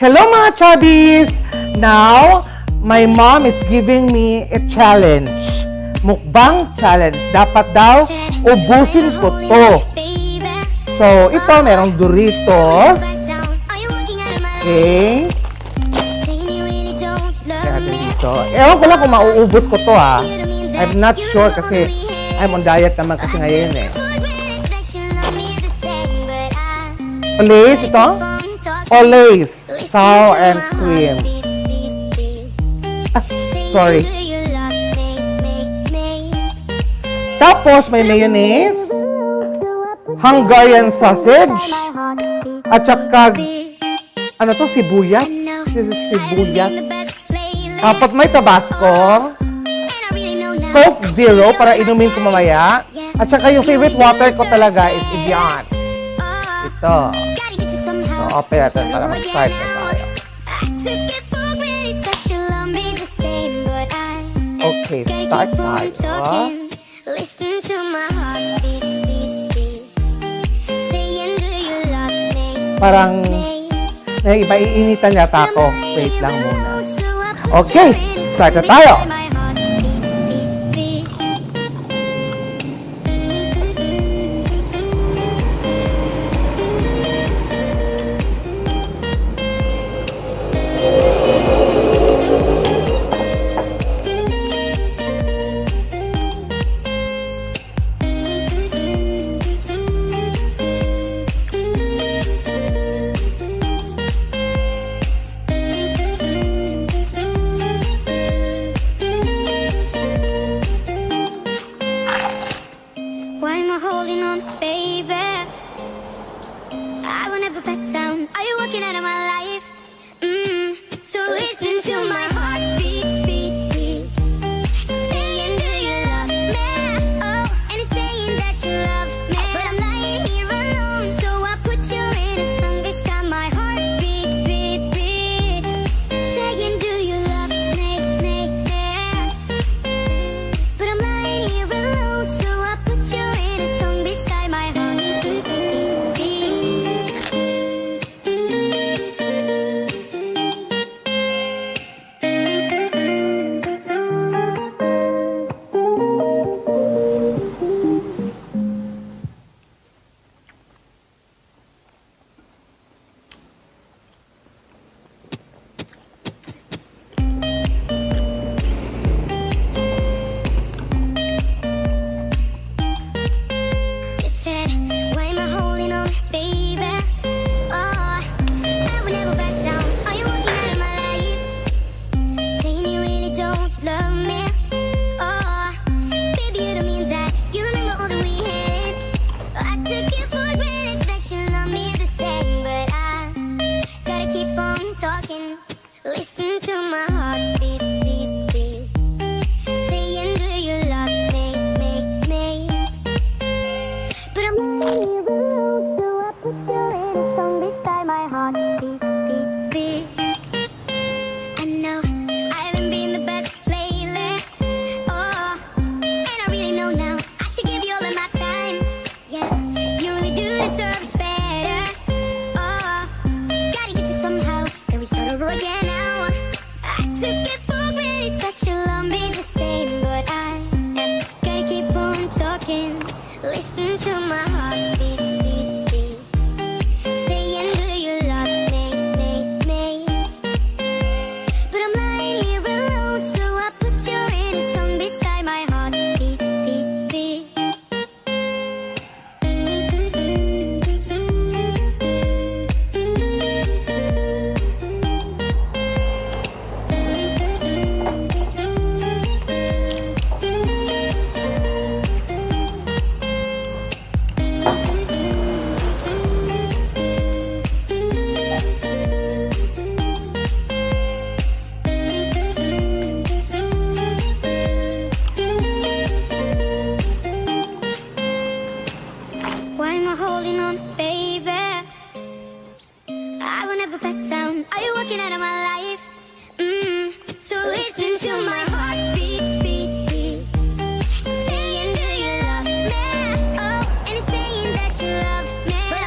Hello mga chubbies! Now, my mom is giving me a challenge. Mukbang challenge. Dapat daw, ubusin ko to. So, ito, merong Doritos. Okay. Kaya natin dito. Ewan ko lang kung mauubos ko to ha. I'm not sure kasi I'm on diet naman kasi ngayon eh. Olays ito? Olays. Sour and cream. Sorry. Tapos may mayonnaise, Hungarian sausage, at saka ano to, sibuyas. This is sibuyas. Tapos may Tabasco, Coke Zero para inumin ko mamaya. At saka yung favorite water ko talaga is Evian. Ito. So, open natin para mag-start na tayo. Okay, start tayo. Parang iinitan yata ako. Wait lang muna. Okay, start na tayo. But I'm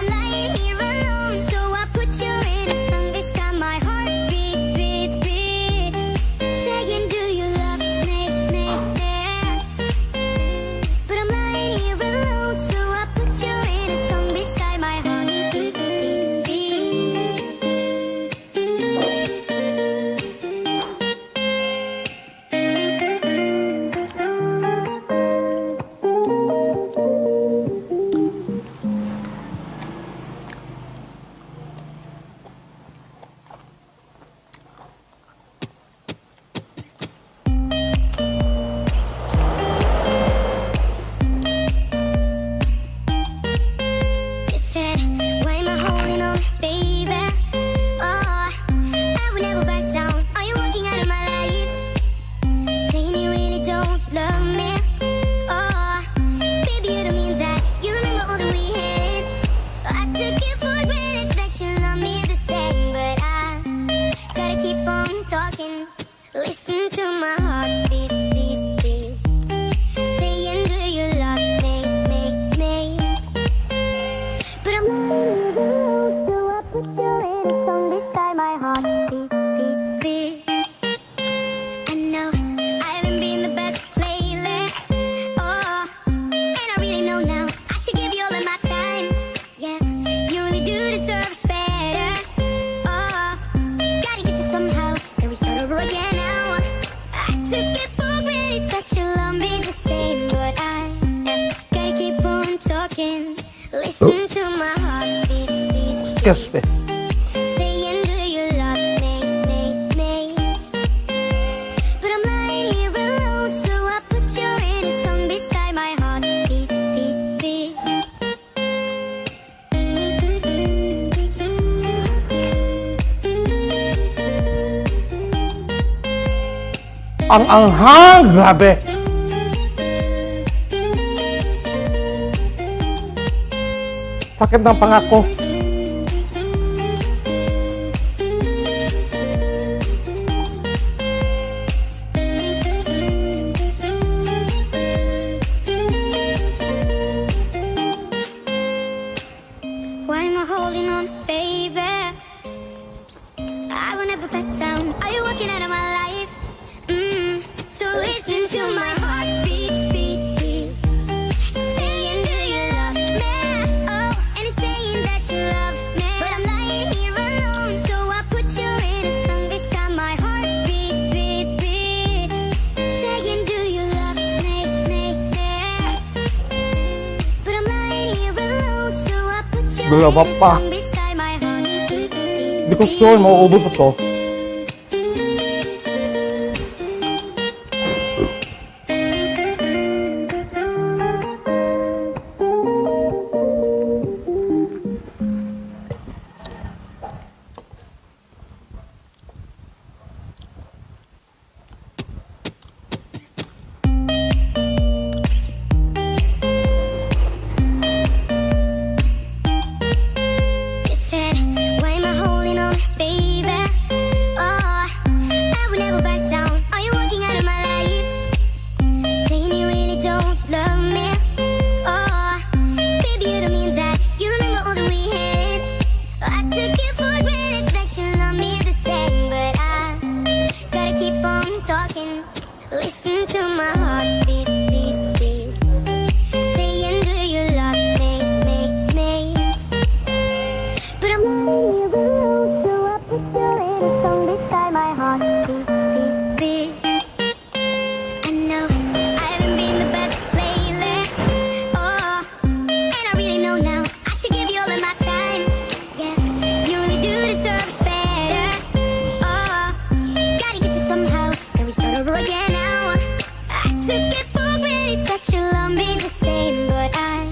lying here alone, so I put you in a song beside my heart. But I'm not you, so I put you in a song beside my heart. Beat, beat, beat. I know I haven't been the best lately. Oh, and I really know now I should give you all of my time. Yeah, you really do deserve better. Oh, gotta get you somehow. Can we start over again now? I took it for granted that you love me the same, but I gotta keep on talking. Listen to my heart beat, beat. Excuse me. Saying, do you love me? But I'm lying here alone, so I put you in a song beside my heart. Beat, beat, beat. Ang anghang! Grabe! Sakit ng pangako. Why am I holding on, baby? I will never back down. Are you walking out of my life? So listen to my heart beat, beat, beat. Saying, do you love me? Oh, and it's saying that you love me. But I'm lying here alone, so I put you in a song beside my heart beat, beat, beat. Saying, do you love me? But I'm lying here alone, so I put you Dalawa in a pa. song beside my heart beat, beat. Hindi ko sure mauubos ito. You said, why am I holding on, baby? Oh, I would never back down. Are you walking out of my life? Saying you really don't love me. Oh, baby, you don't mean that. You remember all that we had. I took it for granted that you love me the same, but I gotta keep on talking. Listen to my heart beat, beat, beat. Saying, do you love me? But I'm lying here alone, so I put you in a song beside my heart. Beat, beat, beat. I know I haven't been the best lately. Oh, and I really know now I should give you all of my time. Yeah, you really do deserve better. Oh, gotta get you somehow. Can we start over again now? I took it for granted that you love me the same, but I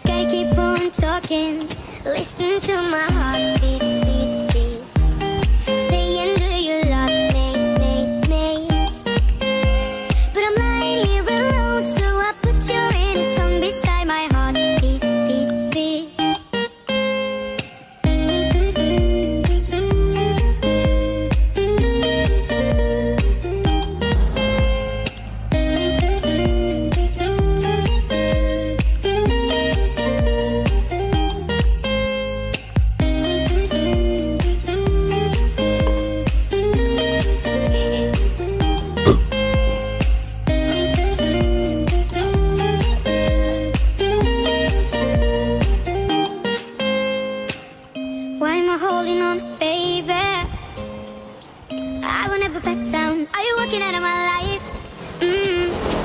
gotta keep on talking. Listen to my heart beat, beat, beat. Saying, do you love me? But I'm lying here alone, so I put you in a song beside my heart. Beat, beat, beat. Why am I holding on, baby? I will never back down. Are you walking out of my life?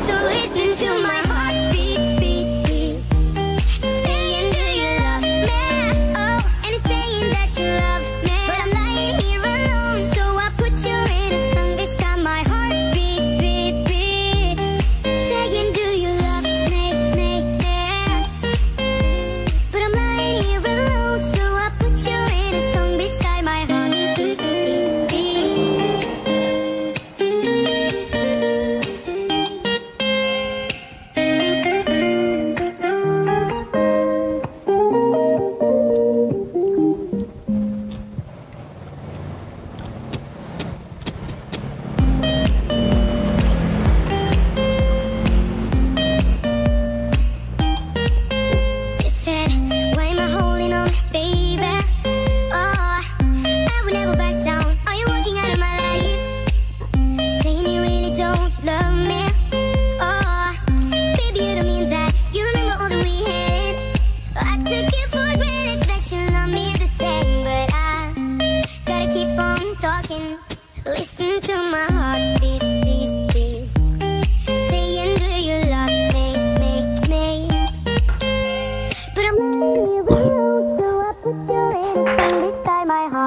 So listen to my heart beat, beat, beat. Saying, do you love me? Oh, and it's saying that you love me. But I'm lying here alone, so I put you in a song beside my heart beat, beat, beat. Saying, do you love me? But I'm lying here alone, so I put you in a song beside my heart beat, beat, beat.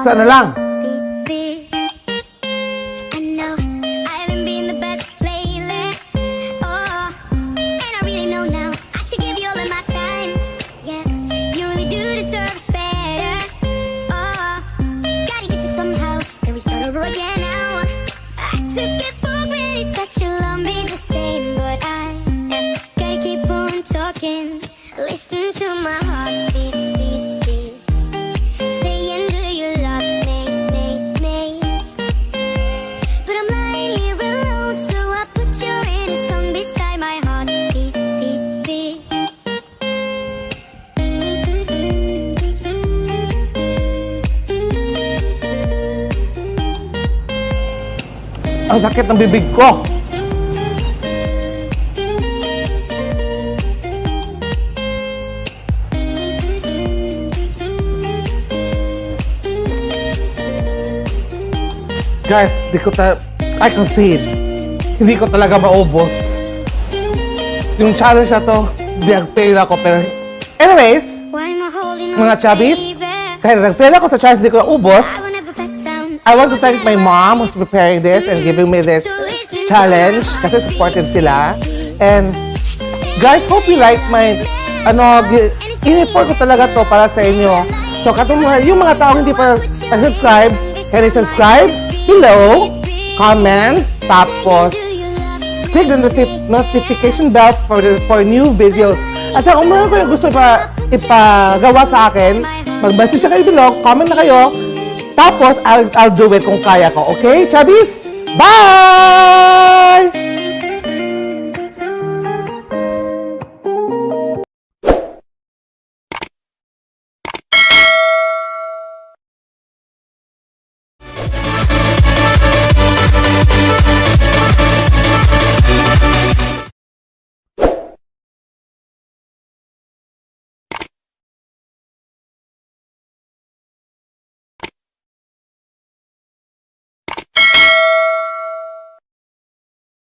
Basta ano lang. I know I haven't been the best lately. Oh, and I really know now I should give you all of my time. Yeah, you really do deserve better. Oh, gotta get you somehow. Can we start over again now? I took it for granted that you love me the same, but I gotta keep on talking. Listen to my heart beat, beat, beat. Saying, do you love me, me, me? But I'm lying here alone, so I put you in a song beside my heart beat, beat, beat. Ang sakit ng bibig ko. Guys, I concede. Hindi ko talaga maubos. Yung challenge na to, nag-fail ako. Pero, anyways, Why am I holding on, mga chubbies, baby? kahit nag-fail ako sa challenge, hindi ko naubos. I will never back down. I want to thank my mom who's preparing this and giving me this challenge kasi supported sila. And guys, hope you like my in-report ko talaga to para sa inyo. So katulad yung mga taong hindi pa subscribe, can you subscribe below, comment, tapos click the notification bell for new videos. At saka kung meron kayo gusto pa ipagawa sa akin, mag-message na kayo below, comment na kayo. Tapos, I'll do it kung kaya ko. Okay, Chubbies? Bye!